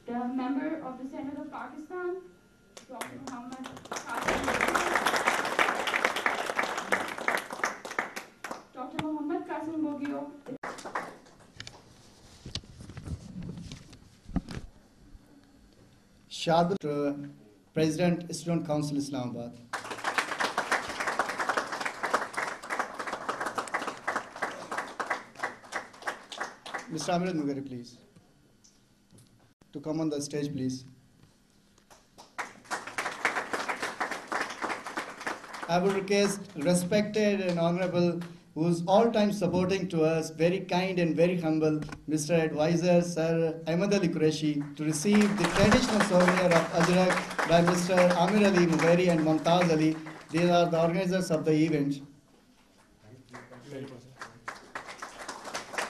the member of the Senate of Pakistan, Dr. Muhammad Qasim Bogio. Shahid, President, Student Council, Islamabad. Mr. Amir Mugari, please. To come on the stage, please. I would request respected and honorable, who's all time supporting to us, very kind and very humble, Mr. Advisor Sir Ahmed Ali Qureshi, to receive the traditional souvenir of Ajrak by Mr. Amir Ali Mugari and Mumtaz Ali. These are the organizers of the event.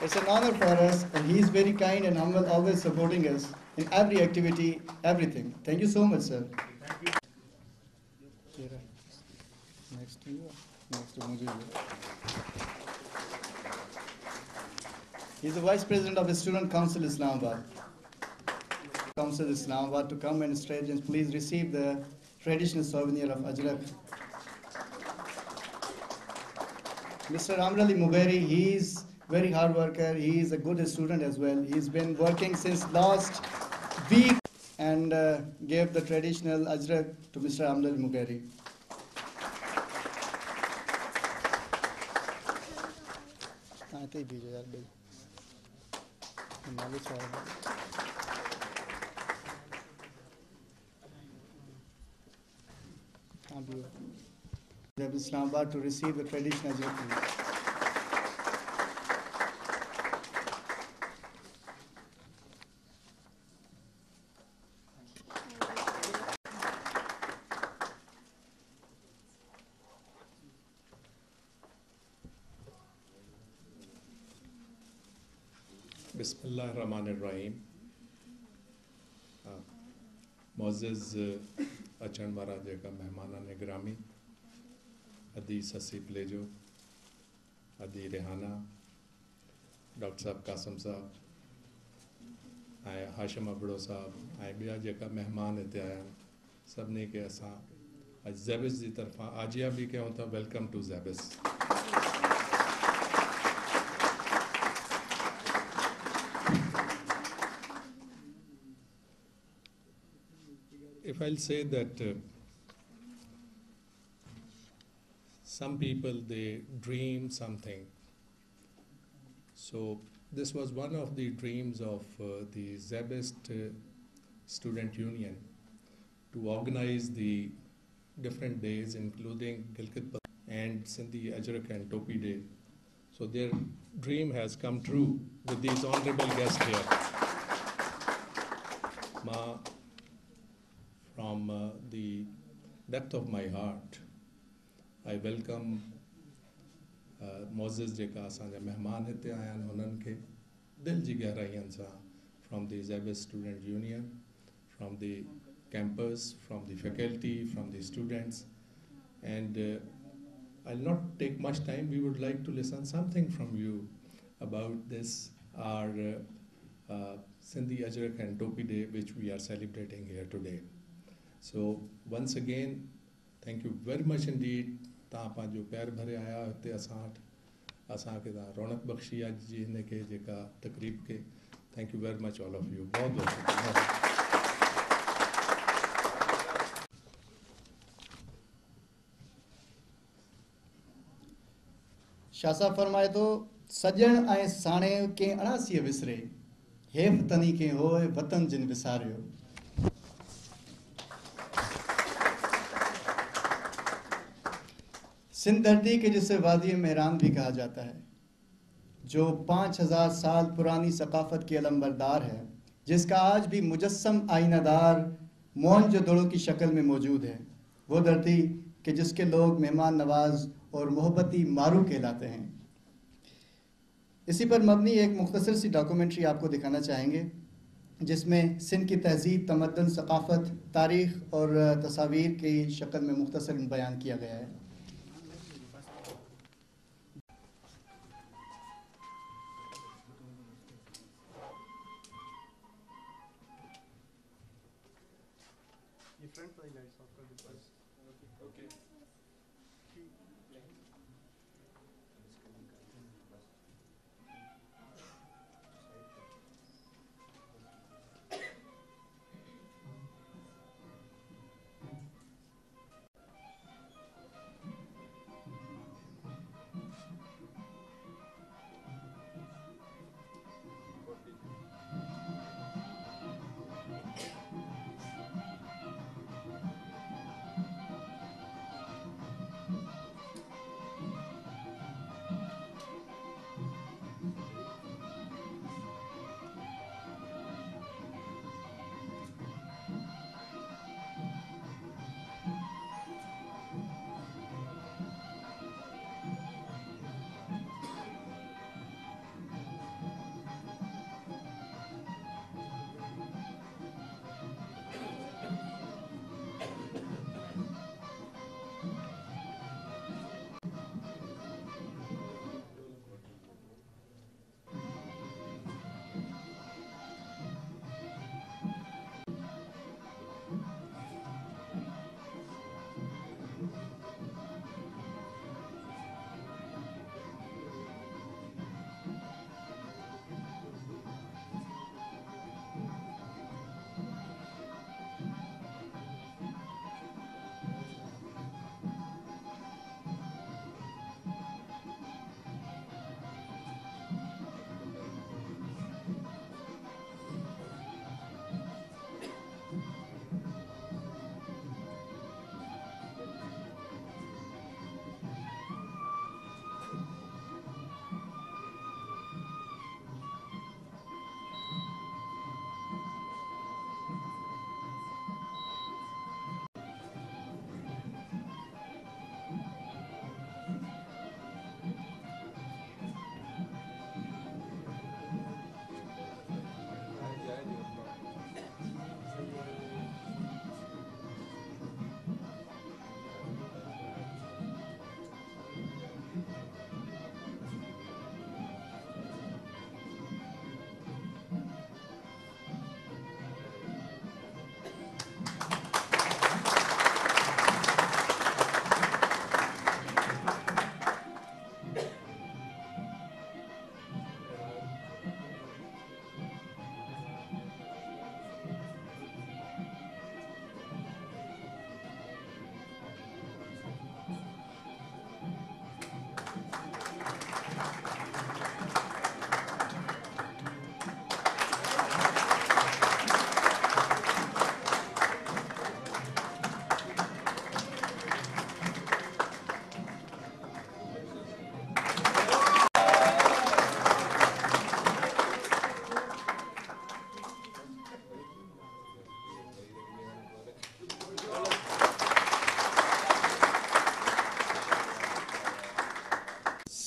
It's an honor for us, and he is very kind and humble, always supporting us in every activity, everything. Thank you so much, sir. Thank you. Next to you, next to Mujib. He is the Vice President of the Student Council Islamabad. Council Islamabad to come and stage and please receive the traditional souvenir of Ajrak. Mr. Amir Ali Mugari, he is very hard worker. He is a good student as well. He's been working since last week and gave the traditional Ajrak to Mr. Amir Ali Mugari. Islamabad to receive the traditional Ajrak. बिस्मिल्लाहिर्रहमानिर्रहीम। मोअज़्ज़िज़ अचण वारा जेका मेहमानान गिरामी, अदी ससी प्लेजो, अदी Rehana, doctor साहब कासिम साहब ऐं हाशिम अबड़ो साहब ऐं ॿिया जेका मेहमान हिते आया आहिनि, सभिनी खे असां अॼु ज़ेबिस जी तरफ़ां आजिया बि कयूं था। वेलकम टू ज़ेबिस। If I'll say that some people, they dream something. So this was one of the dreams of the Zebist Student Union to organize the different days, including Gilgit and Sindhi Ajrak and Topi Day. So their dream has come true with these honorable guests here. From the depth of my heart, I welcome Moses जेका असांजा मेहमान हिते आया आहिनि, हुननि खे दिलि जी गहराइयुनि सां from the Zebis Student Union, from the campus, from the faculty, from the students, and I'll not take much time. We would like to listen something from you about this our Sindhi Ajrak and Topi Day, which we are celebrating here today. So once again, thank you very much indeed. तव्हां पंहिंजो प्यार भरे आया हिते असां वटि, असांखे तव्हां रौनक बख़्शी आहे जी हिन खे जेका तक़रीब खे। Thank U very much all of U. बहुत बहुत शुक्रिया। शाह साहब फरमाए तो सजण ऐं साणे के अणासीअ विसरे, हेफ़ तनी के होए वतन जिन विसारियो। सिंध धरती के जिसे वादी मेहरान भी कहा जाता है, जो 5000 साल पुरानी सकाफत की अलंबरदार है, जिसका आज भी मुजस्सम आईनादार मोहनजोदड़ो की शक्ल में मौजूद है, वो धरती कि जिसके लोग मेहमान नवाज और मोहब्बती मारू कहलाते हैं। इसी पर मबनी एक मुख्तसर सी डॉक्यूमेंट्री आपको दिखाना चाहेंगे, जिसमें सिंध की तहजीब, तमद्दुन, सकाफत, तारीख़ और तस्वीर की शक्ल में मुख्तसर बयान किया गया है। ये फ्रंट वाली लाइट्स ऑफ कर दो बस। Okay.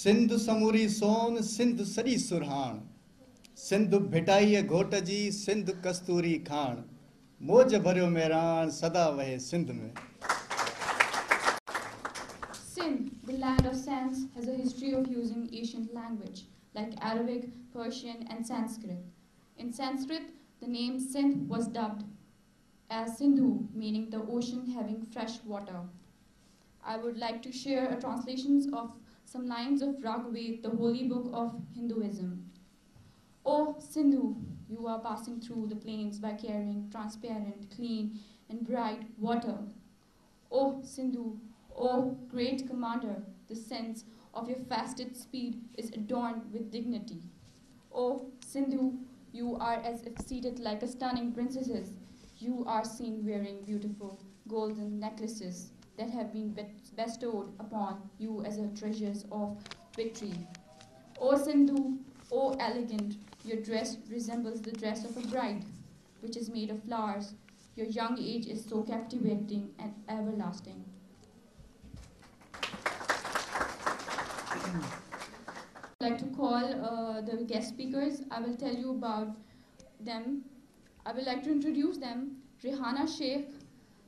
सिंधु समूरी सोन सिंधु सरी सुरहान सिंधु भिटाई घोट जी सिंधु कस्तूरी खान मौज भरियो मेरान सदा वहे सिंध में. Sindh, the land of sands, has a history of using ancient language like Arabic, Persian, and Sanskrit. In Sanskrit, the name Sindh was dubbed as Sindhu, meaning the ocean having fresh water. I would like to share a translation of some lines of Rig Veda, the holy book of Hinduism. O Sindhu, you are passing through the plains by carrying transparent, clean, and bright water. O Sindhu, O great commander, the sense of your fasted speed is adorned with dignity. O Sindhu, you are as if seated like a stunning princess. You are seen wearing beautiful golden necklaces that have been bestowed upon you as a treasures of victory. O Sindhu, O elegant, your dress resembles the dress of a bride, which is made of flowers. Your young age is so captivating and everlasting. I'd like to call the guest speakers. I will tell you about them. I would like to introduce them. Rehana Sheikh.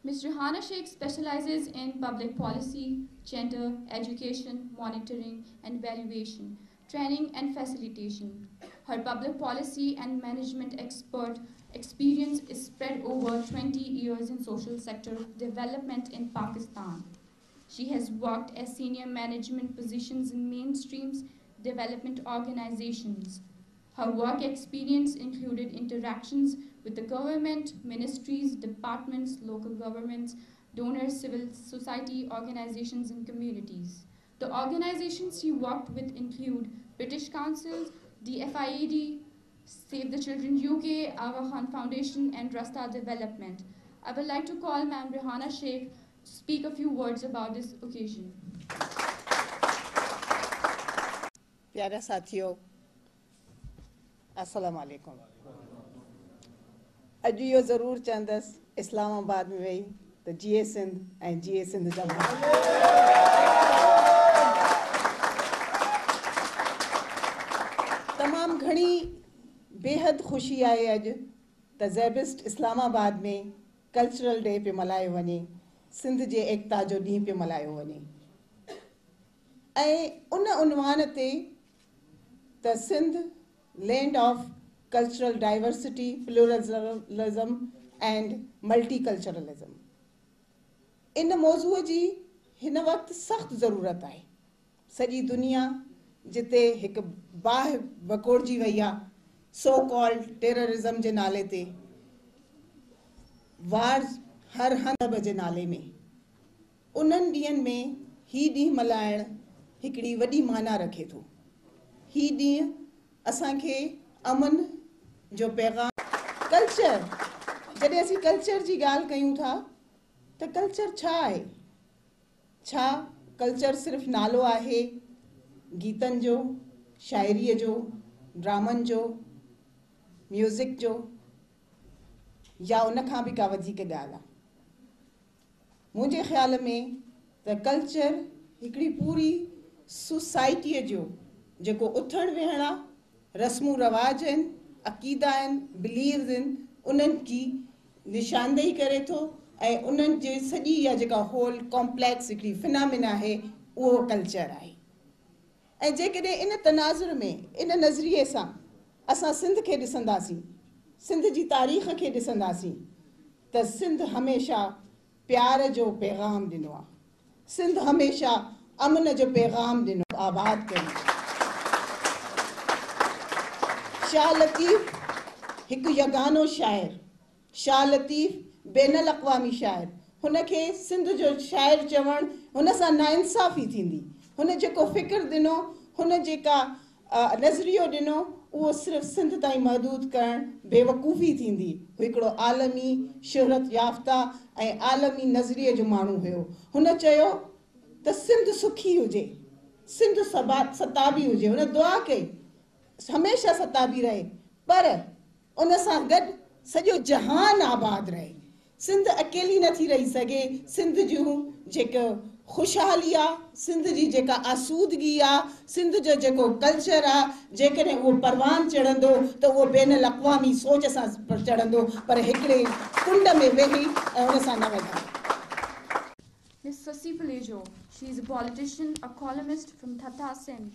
Ms. Rehana Sheikh specializes in public policy, gender, education, monitoring and evaluation, training and facilitation. Her public policy and management expert experience is spread over 20 years in social sector development in Pakistan. She has worked as senior management positions in mainstream development organizations. Her work experience included interactions with the government, ministries, departments, local governments, donors, civil society organizations, and communities. The organizations she worked with include British Council, DFIED, Save the Children UK, Aga Khan Foundation, and Rasta Development. I would like to call Ma'am Rehana Sheikh to speak a few words about this occasion. प्यारा साथियों, अस्सलाम वालेकुम। अॼु इहो ज़रूरु चवंदसि इस्लामाबाद में वेही त जीए सिंध ऐं जीए सिंध जा माण्हू। तमामु घणी बेहद ख़ुशी आहे अॼु त ज़ेबिस्ट इस्लामाबाद में कल्चरल डे पियो मल्हायो वञे, सिंध जे एकता जो ॾींहुं पियो मल्हायो वञे ऐं उन उनवान ते the Sindh, land of cultural diversity, pluralism and multiculturalism. इन मौज़ूअ जी हिन वक़्तु सख़्तु ज़रूरत आहे। सॼी दुनिया जिते हिकु बाहि वकोड़जी वई आहे सो कॉल्ड टेररिज़म जे नाले ते, वार्स हर हंध जे नाले में, उन्हनि ॾींहंनि में ही ॾींहुं मल्हाइण हिकिड़ी वॾी माना रखे थो। ही ॾींहुं असांखे अमन जो पैगाम, कल्चर, जॾहिं असीं कल्चर जी ॻाल्हि कयूं था त कल्चर छा आहे? छा कल्चर सिर्फ़ु नालो आहे गीतनि जो, शाइरीअ जो, ड्रामनि जो, म्यूज़िक जो, या उन खां बि का वधीक ॻाल्हि आहे? मुंहिंजे ख़्याल में त कल्चर हिकिड़ी पूरी सोसाइटीअ जो जेको उथण वेहण आहे, रस्मू रवाज आहिनि, अक़ीदा आहिनि, बिलीव्स आहिनि, उन्हनि जी निशानदेही करे थो ऐं उन्हनि जे सॼी इहा जेका होल कॉम्प्लेक्स हिकिड़ी फिनामिना आहे उहो कल्चर आहे। ऐं जेकॾहिं इन तनाज़ुर में, इन नज़रिए सां असां सिंध खे ॾिसंदासीं, सिंध जी तारीख़ खे ॾिसंदासीं त सिंध हमेशह प्यार जो पैगाम ॾिनो आहे, सिंध हमेशह अमन जो पैगाम ॾिनो, आबाद कयो। शाह लतीफ़ हिकु यगानो शाइर, शाह लतीफ़ बैनुल अक़वामी शाइर, हुनखे सिंध जो शाइर चवणु हुन सां नाइंसाफ़ी थींदी। हुन जेको फ़िक्र ॾिनो, हुन जेका नज़रियो ॾिनो, उहो सिर्फ़ु सिंध ताईं महदूद करणु बेवकूफ़ी थींदी। हिकिड़ो आलमी शोहरत याफ़्ता ऐं आलमी नज़रिए जो माण्हू हुयो। हुन चयो त सिंध सुखी हुजे, सिंध सताबी हुजे। हुन दुआ कई हमेशह सताबी रहे, पर उन सां गॾु सॼो जहान आबाद रहे। सिंध अकेली नथी रही सघे। सिंध जूं जेको ख़ुशहाली आहे, सिंध जी जेका आसूदगी आहे, सिंध जो जेको कल्चर आहे, जेकॾहिं उहो परवान चढ़ंदो त उहो बैनुल अक़वामी सोच सां चढ़ंदो, पर हिकिड़े कुंड में वेही ऐं उन सां न वधंदो। Ms. Sasi Palejo, she is a politician, a columnist from Thatta, Sindh.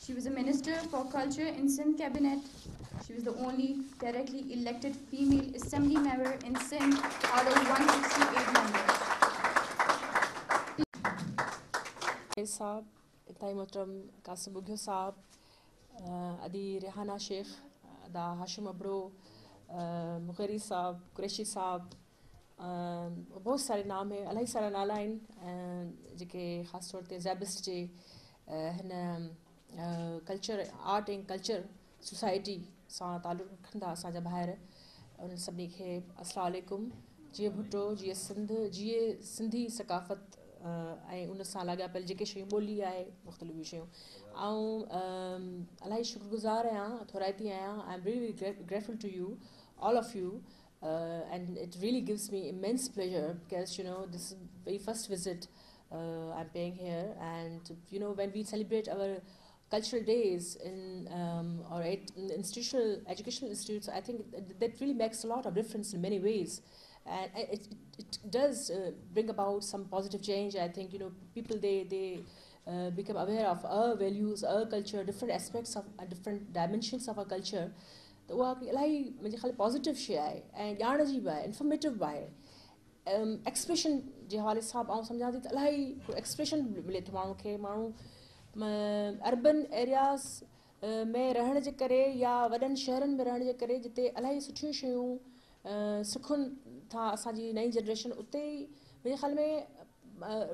She was a minister for culture in Sindh cabinet. She was the only directly elected female assembly member in Sindh out of 168 members. साहब, इताई मोहतरम कासिम बुघियो साहब, अदी रेहाना शेख, अदा Hashim अबरो, Mugeri साहब, कुरैशी साहब, बहुत सारे नाम है, इलाही सारा नाला आहिनि जेके ख़ासि तौर ते ज़ेबिस्ट जे हिन culture art and culture society सां तालुक़ु रखंदा असांजा ॿाहिरि, उन सभिनी खे अस्सलाम वालेकुम। जीअं भुटो, जीअं सिंध, जीअं सिंधी सकाफ़त ऐं उन सां लाॻापियल जेके शयूं ॿोली आहे, मुख़्तलिफ़ शयूं, ऐं इलाही शुक्रगुज़ार आहियां, अथोराइती आहियां। I am really grateful to you, all of you, and it really gives me immense pleasure because this is very first visit I'm paying here, and when we celebrate our cultural days in or in institutional educational institutes, I think that really makes a lot of difference in many ways, and it does bring about some positive change. I think people they become aware of our values, our culture, different aspects of different dimensions of our culture. त उहा हिकिड़ी इलाही मुंहिंजे ख़्याल positive शइ आहे ऐं ॼाण जी बि आहे, इंफॉर्मेटिव बि आहे। एक्सप्रेशन जे हवाले सां आउं सम्झां थी त इलाही एक्सप्रेशन मिले थो माण्हू खे। माण्हू अर्बन एरियाज़ में रहण जे करे या वॾनि शहरनि में रहण जे करे जिते इलाही सुठियूं शयूं सिखनि था असांजी नई जनरेशन, उते ई मुंहिंजे ख़्याल में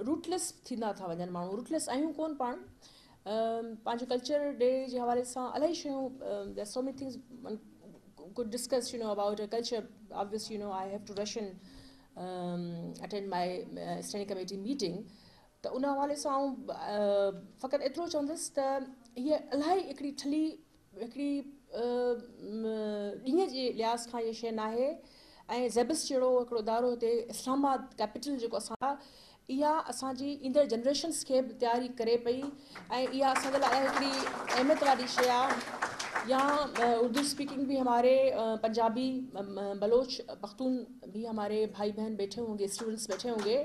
रूटलेस थींदा था वञनि माण्हू। रूटलेस आहियूं कोन पाण। पंहिंजो कल्चर डे जे हवाले सां इलाही शयूं, so many things could discuss, about a culture. Obviously, I have to rush and attend my standing committee meeting. त उन हवाले सां आउं फ़क़ति एतिरो चवंदसि त हीअ इलाही हिकिड़ी ठली हिकिड़ी ॾींहं जे लिहाज़ खां इहा शइ न आहे। ऐं ज़ेबिस जहिड़ो हिकिड़ो इदारो हिते इस्लामाबाद कैपिटल जेको असां, इहा असांजी ईंदड़ जनरेशन्स खे बि तयारी करे पई ऐं इहा असांजे लाइ हिकिड़ी अहमियत वारी शइ आहे। या उर्दू स्पीकिंग भी हमारे पंजाबी, बलोच, पख्तून भी हमारे भाई बहन बैठे होंगे, स्टूडेंट्स बैठे होंगे।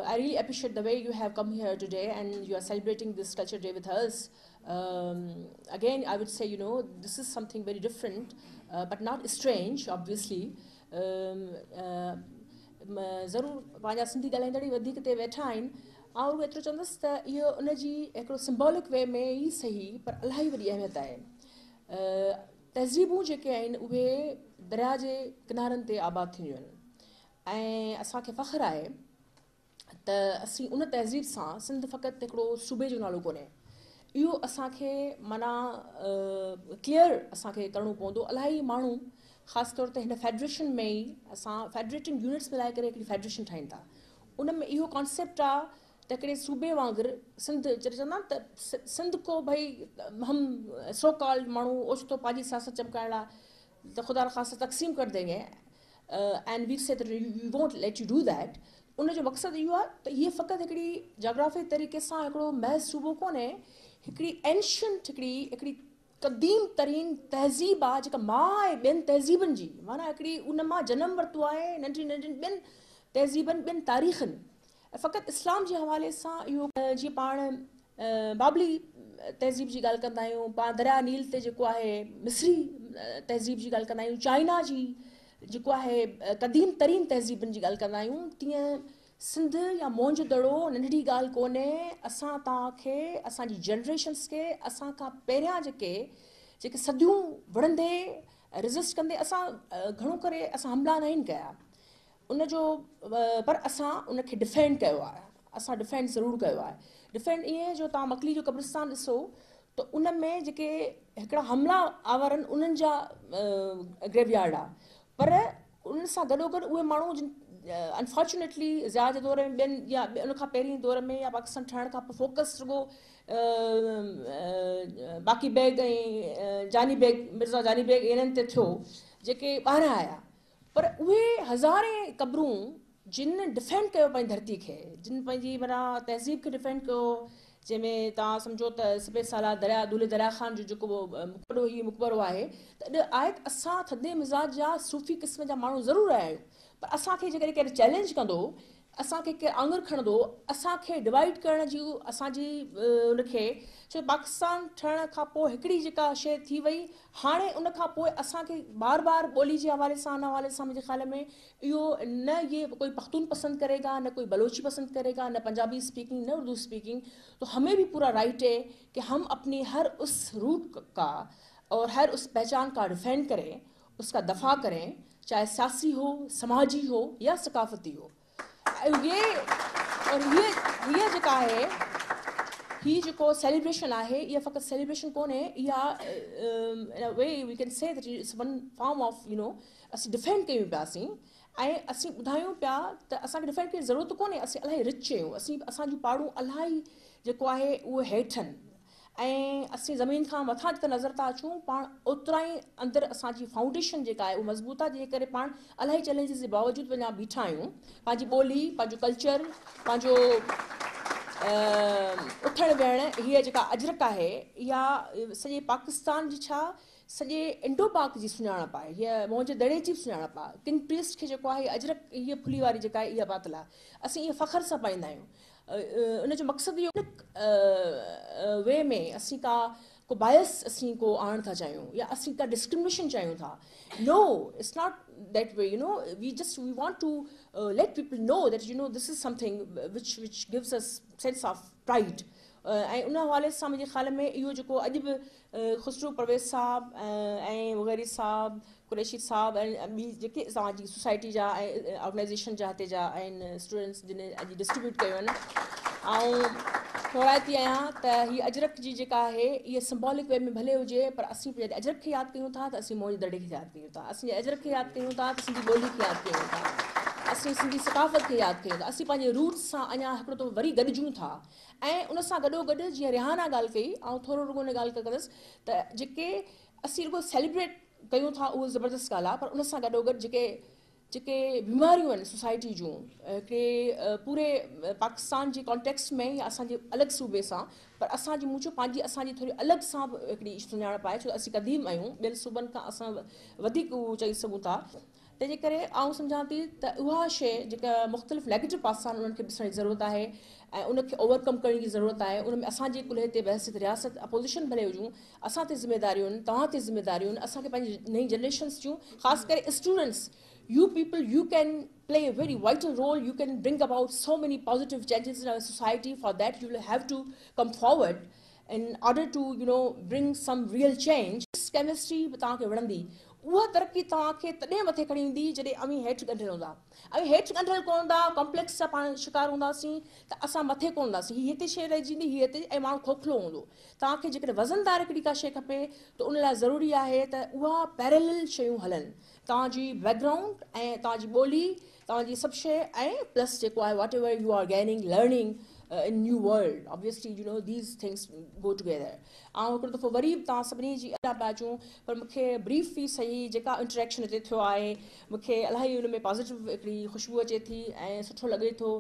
I really appreciate the way you have come here today and you are celebrating this culture day with us. Again, I would say, this is something very different, but not strange, obviously. ज़रूरु पंहिंजा सिंधी ॻाल्हाईंदड़ ई वधीक ते वेठा आहिनि। ऐं एतिरो चवंदसि त इहो उनजी हिकिड़ो सिंबॉलिक वे में ई सही, पर इलाही वॾी अहमियत आहे। तहज़ीबूं जेके आहिनि उहे दरिया जे किनारनि ते आबाद थींदियूं आहिनि ऐं असांखे फ़ख़्रु आहे त असीं उन तहज़ीब सां, सिंध फ़क़ति हिकिड़ो सूबे जो नालो कोन्हे, इहो असांखे माना क्लियर असांखे करिणो पवंदो। इलाही माण्हू ख़ासि तौर ते हिन फेडरेशन में ई असां फेडरेटिंग यूनिट्स मिलाए करे हिकिड़ी फेडरेशन ठाहिनि था। उन में इहो कॉन्सेप्ट आहे त हिकिड़े सूबे वांगुरु सिंध चवंदा त सिंध को भई हम सो कॉल्ड माण्हू ओचितो पंहिंजी सियासत चमकाइण लाइ त ख़ुदा ख़ासि तक़सीम कर देंगे and we say we won't let you do that. उनजो मक़सदु इहो आहे त हीअ फ़क़ति हिकिड़ी जोग्राफी तरीक़े सां हिकिड़ो महज़ सूबो कोन्हे, हिकिड़ी एंशंट हिकिड़ी क़दीम तरीन तहज़ीब आहे जेका मां आहे ॿियनि तहज़ीबनि जी। माना हिकिड़ी उन मां जनमु वरितो आहे नंढी नंढियुनि ॿियनि तहज़ीबनि, ॿियनि तारीख़नि। फ़क़ति इस्लाम जे हवाले सां इहो जीअं पाण बाबली तहज़ीब जी ॻाल्हि कंदा आहियूं, पाण दरिया नील ते जेको आहे मिस्री तहज़ीब जी ॻाल्हि कंदा आहियूं, चाइना जी जेको आहे क़दीम तरीन तहज़ीबनि जी ॻाल्हि कंदा आहियूं, तीअं सिंध या मोंज दड़ो नंढड़ी ॻाल्हि कोन्हे। असां तव्हांखे, असांजी जनरेशन्स खे, असां खां पहिरियां जेके सदियूं विढ़ंदे रेज़िस्ट कंदे असां घणो करे असां हमला न आहिनि कया उनजो, पर असां उनखे डिफेंड कयो आहे। असां डिफेंड ज़रूरु कयो आहे। डिफेंड ईअं जो तव्हां मकली जो कब्रिस्तान ॾिसो त उन में जेके हिकिड़ा हमला आवर आहिनि उन्हनि जा ग्रेवयार्ड आहे, पर उन सां गॾोगॾु उहे माण्हू जिन अनफॉर्चुनेटली ज़िया जे दौर में ॿियनि या उनखां पहिरीं दौर में या पाकिस्तान ठहण खां पोइ फोकस रुॻो बाक़ी बेग ऐं जानी बेग, मिर्ज़ा जानी बेग इन्हनि ते थियो जेके ॿाहिरां आया, पर उहे हज़ारे क़बरूं जिन डिफेंड कयो पंहिंजी धरती खे, जिन पंहिंजी माना तहज़ीब खे डिफेंड कयो, जंहिंमें तव्हां सम्झो त सफ़ेद साला दरिया दूल्हे दरिया ख़ान जो जेको वॾो हीउ मक़बरो आहे, त आहे त असां थधे मिज़ाज जा सूफ़ी क़िस्म जा माण्हू ज़रूरु आहियूं, पर असांखे जेकॾहिं केरु चैलेंज कंदो, असांखे केरु आङुर खणंदो, असांखे डिवाइड करण जी असांजी उनखे, छो पाकिस्तान ठहण खां पोइ हिकिड़ी जेका शइ थी वई, हाणे उन खां पोइ असांखे बार बार ॿोली जे हवाले सां, हवाले सां मुंहिंजे ख़्याल में इहो न ये कोई पख्तून पसंद करेगा, न कोई बलोची पसंद करेगा, न पंजाबी स्पीकिंग, न उर्दू स्पीकिंग, तो हमें भी पूरा राइट है कि हम अपनी हर उस रूट का और हर उस पहचान का डिफेंड करें, उसका दफ़ा करें, चाहे सियासी हो, समाजी हो या सकाफ़ती हो। ये और ये जेका आहे, ही जेको सेलिब्रेशन आहे, इहा फ़क़ति सेलिब्रेशन कोन्हे, इहा in a way we can say that it's one form of असीं डिफेंड कयूं पियासीं ऐं असीं ॿुधायूं पिया त असांखे डिफेंड करण जी ज़रूरत कोन्हे, असीं इलाही रिच आहियूं, असांजूं पाड़ूं इलाही जेको आहे उहे हेठि आहिनि ऐं असीं ज़मीन खां मथां जिते नज़र था अचूं, पाण ओतिरा ई अंदरि असांजी फाउंडेशन जेका आहे उहा मज़बूत आहे, जंहिं करे पाण इलाही चैलेंजिस जे बावजूदि अञा बीठा आहियूं। पंहिंजी ॿोली, पंहिंजो कल्चर, पंहिंजो उथण वेहण, हीअ जेका अजरक आहे, इहा सॼे पाकिस्तान जी छा सॼे इंडो पाक जी सुञाणप आहे, हीअ मोहन जे दड़े जी सुञाणप आहे। किंग प्रीस्ट खे जेको आहे अजरक, हीअ फुली वारी जेका आहे इहा पातल आहे, असीं इहा फ़ख़्र सां पाईंदा आहियूं। उन जो मक़सदु इहो वे में असीं को बायस असीं को आणण था चाहियूं या असीं का डिस्क्रिमिनेशन चाहियूं था. No, it's not that way, you know. We want to let people know that, you know, this is something which gives us sense of pride. ऐं उन हवाले सां मुंहिंजे ख़्याल में इहो जेको अॼु बि ख़ुसरू परवेज़ साहब ऐं मुग़ैरी साहब, कुरैशी साहब ऐं ॿी जेके असांजी सोसाइटी जा ऐं ऑर्गेनाइज़ेशन जा हिते जा आहिनि स्टूडेंट्स जिन अॼु डिस्ट्रीब्यूट कयो आहिनि. ऐं थोराइती आहियां त हीअ अजरक जी जेका आहे इहा सिंबॉलिक वे में भले हुजे, पर असीं जॾहिं अजरक खे यादि कयूं था त असीं मौज दड़े खे यादि कयूं था, असीं अजरक खे यादि कयूं था त सिंधी ॿोली खे यादि कयूं था, असीं सिंधी सकाफ़त खे यादि कयूं था, असीं पंहिंजे रूट्स सां अञा हिकिड़ो दफ़ो वरी गॾिजूं था. ऐं उन सां गॾोगॾु जीअं रिहाना ॻाल्हि कई, ऐं थोरो रुॻो हुन ॻाल्हि कंदसि त जेके असीं रुॻो सेलिब्रेट कयूं था उहो ज़बरदस्त ॻाल्हि आहे, पर उन सां गॾोगॾु जेके बीमारियूं आहिनि सोसाइटी जूं के पूरे पाकिस्तान जे कॉन्टेक्स्ट में या असांजे अलॻि सूबे सां, पर असांजी मुंहिंजो पंहिंजी असांजी थोरी अलॻि सां बि हिकिड़ी सुञाणप आहे, छो असीं क़दीम आहियूं, ॿियनि सूबनि खां असां वधीक उहो चई सघूं था. तंहिंजे करे आउं सम्झां थी त उहा शइ जेका मुख़्तलिफ़ नेगेटिव पासा आहिनि उन्हनि खे ॾिसण जी ज़रूरत आहे ऐं उनखे ओवरकम करण जी ज़रूरत आहे. उन में असांजे कुल हिते बहसियत रियासत अपोज़िशन भले हुजूं, असां ते ज़िम्मेदारियूं आहिनि, तव्हां ते ज़िम्मेदारियूं आहिनि, असांखे पंहिंजी नई जनरेशन्स जूं ख़ासि करे students, you people, you can play a very vital role. You can bring about so many positive changes in our society. For that, you will have to come forward in order to, you know, bring some real change. Chemistry तव्हांखे वणंदी, उहा तरक़ी तव्हांखे तॾहिं मथे खणी ईंदी जॾहिं अमीं हेठि ॻंढियल हूंदा. अमीं हेठि ॻंढियल कोन हूंदा, कॉम्प्लेक्स जा पाण शिकार हूंदासीं त असां मथे कोन हूंदासीं. हीअ हिते शइ रहिजी वेंदी, हीअ हिते, ऐं माण्हू खोखलो हूंदो. तव्हांखे जेकॾहिं वज़नदार हिकिड़ी का शइ खपे त उन लाइ ज़रूरी आहे त उहा पैरेलल शयूं हलनि. तव्हांजी बैकग्राउंड ऐं तव्हांजी ॿोली, तव्हांजी सभु शइ ऐं प्लस जेको आहे whatever you are gaining learning in new world. Obviously, you know, these things go together. ऐं हिकिड़ो दफ़ो वरी तव्हां सभिनी जी अॾा पिया अचूं, पर मूंखे ब्रीफ फी सही जेका इंटरेक्शन हिते थियो आहे मूंखे इलाही हुन में पॉज़िटिव हिकिड़ी ख़ुशबू अचे थी ऐं सुठो लॻे थो.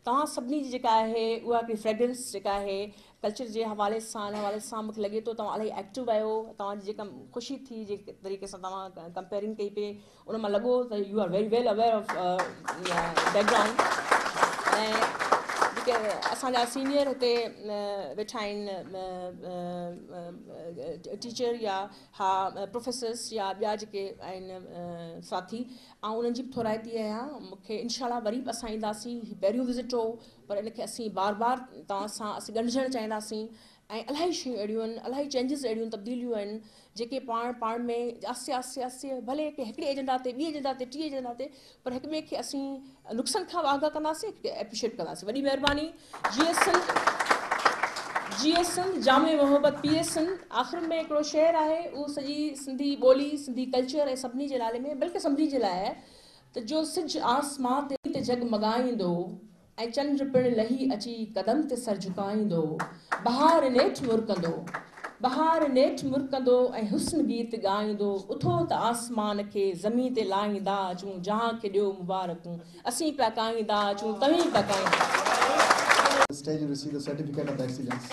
तव्हां सभिनी जी जेका आहे उहा हिकिड़ी फ्रेग्रेंस जेका आहे कल्चर जे हवाले सां मूंखे लॻे थो तव्हां इलाही एक्टिव आहियो. तव्हांजी जेका ख़ुशी थी जेके तरीक़े सां तव्हां कंपेयरिंग कई पे, उन मां लॻो त you are very well aware of background. ऐं जेके असांजा सीनियर हिते वेठा आहिनि टीचर या हा प्रोफेसर्स या ॿिया जेके आहिनि साथी, ऐं उन्हनि जी बि थोराइती आहियां. मूंखे इनशाला वरी बि असां ईंदासीं, हीउ पहिरियों विज़िट हो, पर इनखे असीं बार बार तव्हां सां असीं ॻंढिजणु चाहींदासीं. ऐं इलाही शयूं अहिड़ियूं आहिनि, इलाही चेंजिस अहिड़ियूं तब्दीलियूं आहिनि जेके पाण में आस्ते आस्ते आस्ते भले कि हिकिड़े एजेंडा ते, ॿी एजेंडा ते, टी एजेंडा ते, पर हिक ॿिए खे असीं नुक़सान खां वागा कंदासीं, एप्रिशिएट कंदासीं. वॾी महिरबानी. GS जामे मोहब्बत PSN. आख़िर में हिकिड़ो शेर आहे, उहो सॼी सिंधी ॿोली, सिंधी कल्चर ऐं सभिनी जे नाले में, बल्कि सभिनी जे लाइ आहे त जो सिज आसमां ते जगमगाईंदो ऐं चंड पिणु लही अची कदम ते सर झुकाईंदो. बहार नेठि मुरकंदो ऐं हुस्न गीत ॻाईंदो. उथो त आसमान खे ज़मीन ते लाहींदा अचूं, जहां खे ॾियो मुबारकूं. असीं पिया ॻाईंदा अचूं, तव्हीं पिया ॻाईंदा. Stage and receive the certificate of excellence.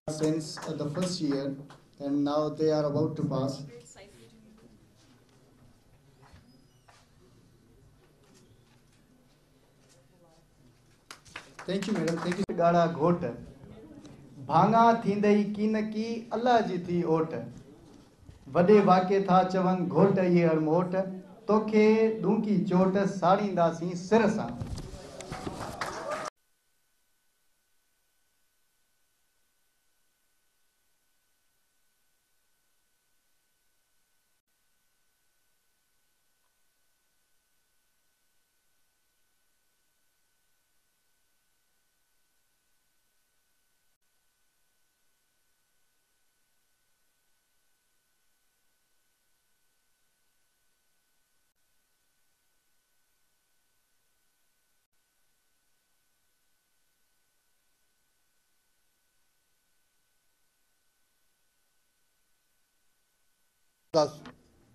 Since the first year, and now they are about to pass. Thank you, madam. Thank you. गाड़ा घोट भांगा थींदई कीन की अल्लाह जी थी ओट. वॾे वाके था चवनि घोट ये अड़मोट. तोखे ॾूंकी चोट साड़ींदासीं सिर सां.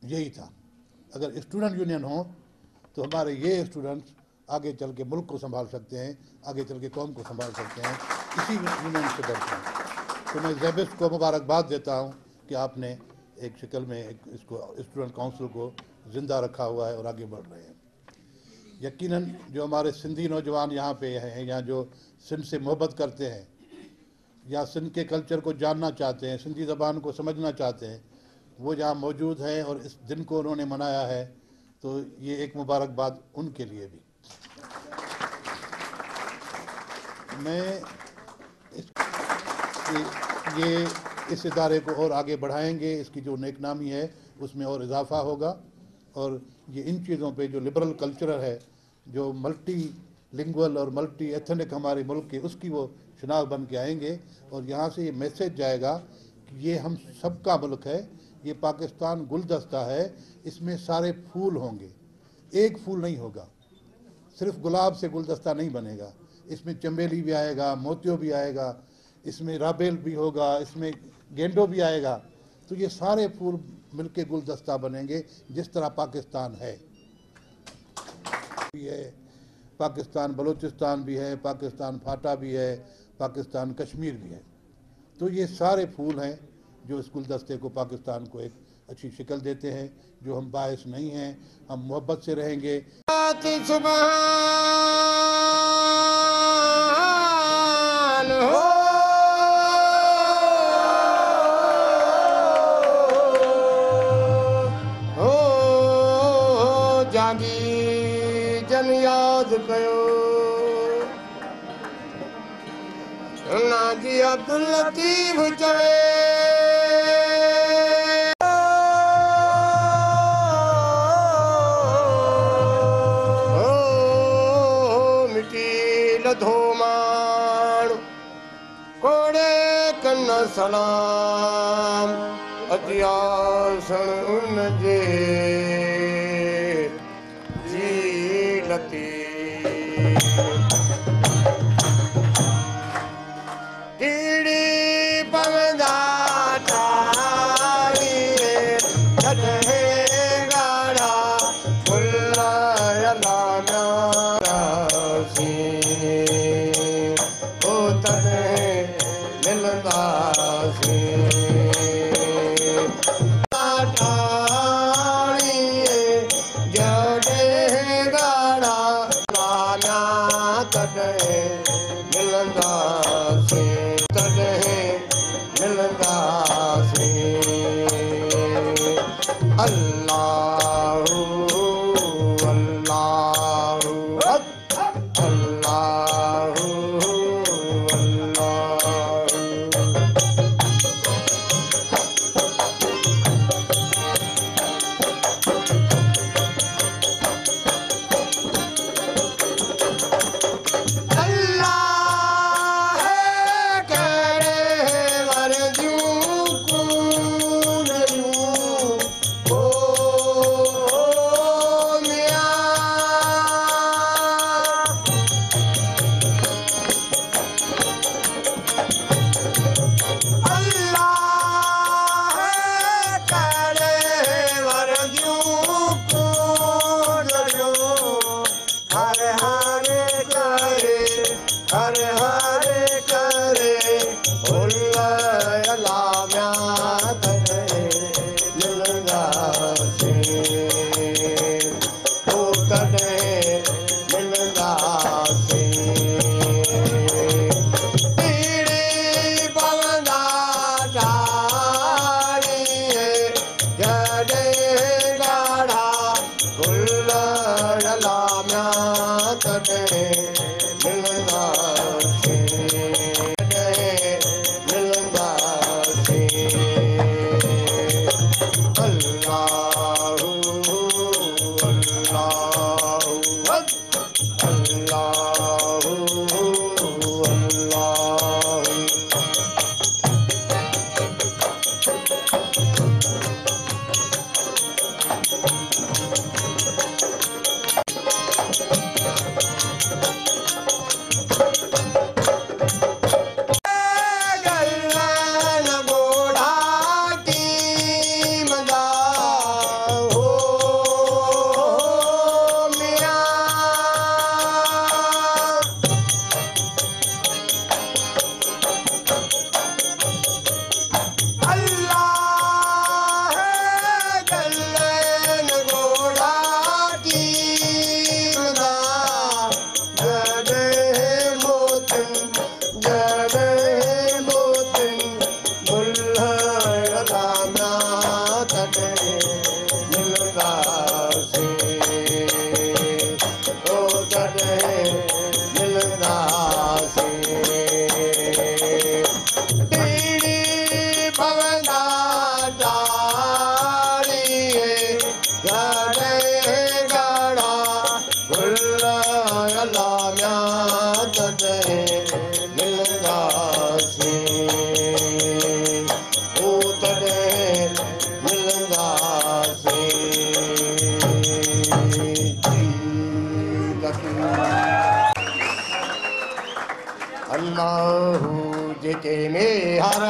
यही था, अगर स्टूडेंट यूनियन हो तो हमारे ये स्टूडेंट्स आगे चल के मुल्क को संभाल सकते हैं, आगे चल के कौम को संभाल सकते हैं. इसी यूनियन से बढ़ते हैं. तो मैं ज़ेबिस्ट को मुबारकबाद देता हूँ कि आपने एक शक्ल में इसको स्टूडेंट काउंसिल को ज़िंदा रखा हुआ है और आगे बढ़ रहे हैं। यकीनन जो हमारे सिंधी नौजवान यहाँ पे हैं या जो सिंध से मोहब्बत करते हैं या सिंध के कल्चर को जानना चाहते हैं, सिंधी ज़बान को समझना चाहते हैं, वो यहाँ मौजूद हैं और इस दिन को उन्होंने मनाया है, तो ये एक मुबारकबाद उनके लिए भी। मैं ये इस इदारे को और आगे बढ़ाएंगे, इसकी जो नेकनामी है उसमें और इजाफा होगा और ये इन चीज़ों पे जो लिबरल कल्चर है, जो मल्टी लिंगुअल और मल्टी एथनिक हमारे मुल्क के, उसकी वो शनाख्त बन के आएंगे और यहाँ से ये मैसेज जाएगा कि ये हम सबका मुल्क है, ये पाकिस्तान गुलदस्ता है, इसमें सारे फूल होंगे, एक फूल नहीं होगा, सिर्फ गुलाब से गुलदस्ता नहीं बनेगा, इसमें चमेली भी आएगा, मोतियों भी आएगा, इसमें राबेल भी होगा, इसमें गेंडो भी आएगा, तो ये सारे फूल मिलके गुलदस्ता बनेंगे जिस तरह पाकिस्तान है। पाकिस्तान बलूचिस्तान भी है, पाकिस्तान फाटा भी है, पाकिस्तान कश्मीर भी है, तो ये सारे फूल हैं जो इस गुलदस्ते को, पाकिस्तान को एक अच्छी शक्ल देते हैं। जो हम बायस नहीं हैं, हम मोहब्बत से रहेंगे। जन याद कयो नाजी अब्दुल लतीफ चवे मिटी लधो माण कोड़े कन्ना सलाम अतियासन उन जे मिलंदासीं टीड़ी पवंदा डालीए घणे घड़ा गुल अलामिया तॾहिं मिलंदासीं ओ तॾहिं मिलंदासीं अल्लाहू जेके में हर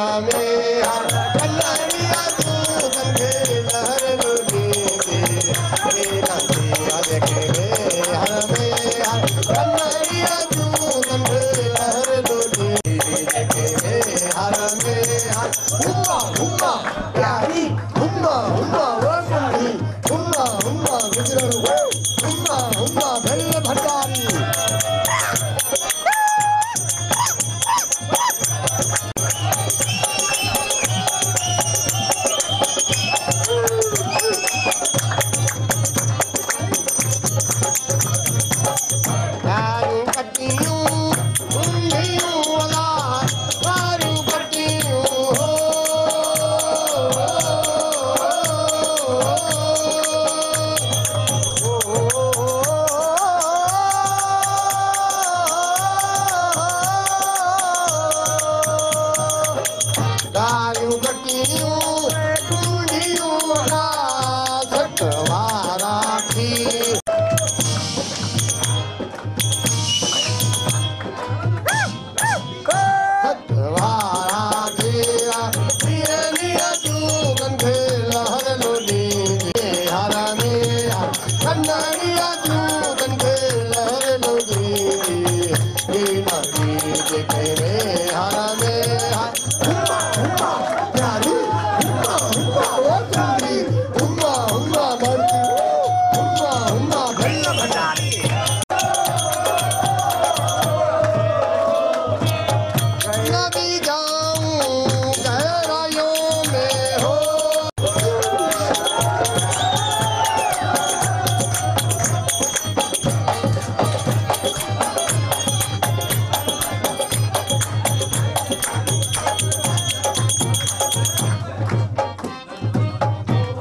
कन्हैया तू कंधे लहर लुली दे मेरा दिया जेके में हर कन्हैया तू कंधे लहर लुली जेके में हर हुम्मा हुम्मा प्यारी हुम्मा हुम्मा वो सुनी हुम्मा हुम्मा गुजरन हुम्मा हुम्मा भल भंडारी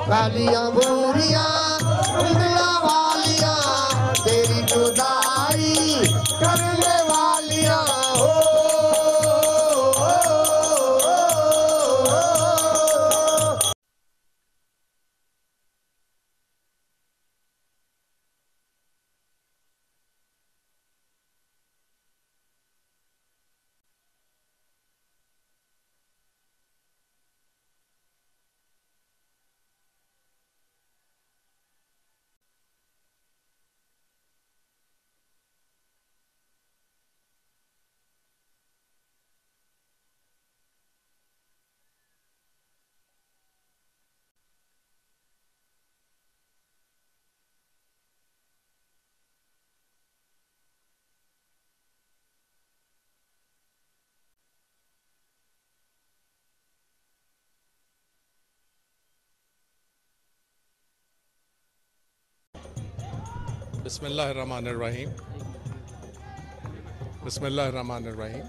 वालियां बूरियां उंगला वालियां तेरी जुदाई करने वालियां हो बिस्मिल्लाहिर्रहमानिर्रहीम। बिस्मिल्लाहिर्रहमानिर्रहीम।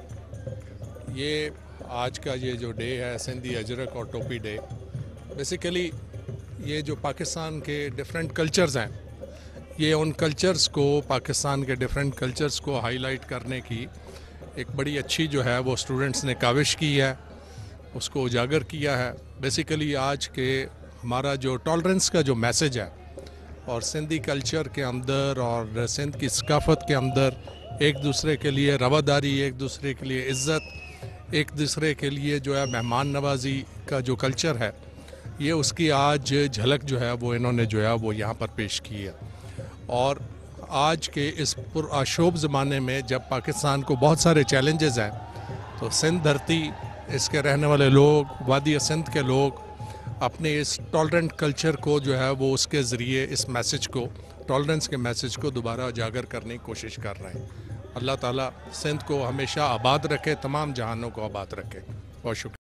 ये आज का ये जो डे है सिंधी अजरक और टोपी डे, बेसिकली ये जो पाकिस्तान के डिफरेंट कल्चर्स हैं, ये उन कल्चर्स को पाकिस्तान के डिफरेंट कल्चर्स को हाईलाइट करने की एक बड़ी अच्छी जो है वो स्टूडेंट्स ने काविश की है, उसको उजागर किया है। बेसिकली आज के हमारा जो टॉलरेंस का जो मैसेज है और सिंधी कल्चर के अंदर और सिंध की सकाफ़त के अंदर एक दूसरे के लिए रवादारी, एक दूसरे के लिए इज़्ज़त, एक दूसरे के लिए जो है मेहमान नवाजी का जो कल्चर है, ये उसकी आज झलक जो है वो इन्होंने जो है वो यहाँ पर पेश की है। और आज के इस पुरआशोब ज़माने में जब पाकिस्तान को बहुत सारे चैलेंजेस हैं, तो सिंध धरती, इसके रहने वाले लोग, वादी सिंध के लोग अपने इस टॉलरेंट कल्चर को जो है वो उसके ज़रिए इस मैसेज को, टॉलरेंस के मैसेज को दोबारा उजागर करने की कोशिश कर रहे हैं। अल्लाह ताला सिंध को हमेशा आबाद रखे, तमाम जहानों को आबाद रखे। बहुत शुक्रिया।